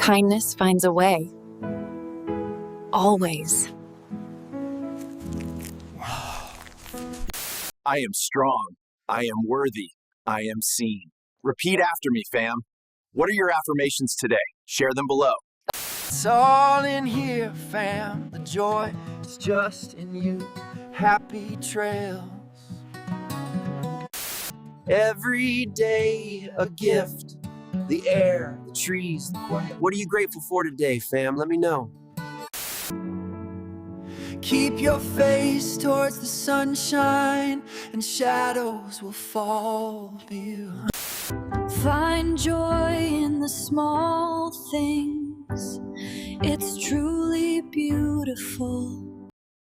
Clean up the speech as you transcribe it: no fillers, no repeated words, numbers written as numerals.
Kindness finds a way. Always. I am strong. I am worthy. I am seen. Repeat after me, fam. What are your affirmations today? Share them below. It's all in here, fam. The joy is just in you. Happy trails. Every day a gift. The air, the trees, the quiet. What are you grateful for today, fam? Let me know. Keep your face towards the sunshine, and shadows will fall behind. Find joy in the small things. It's truly beautiful.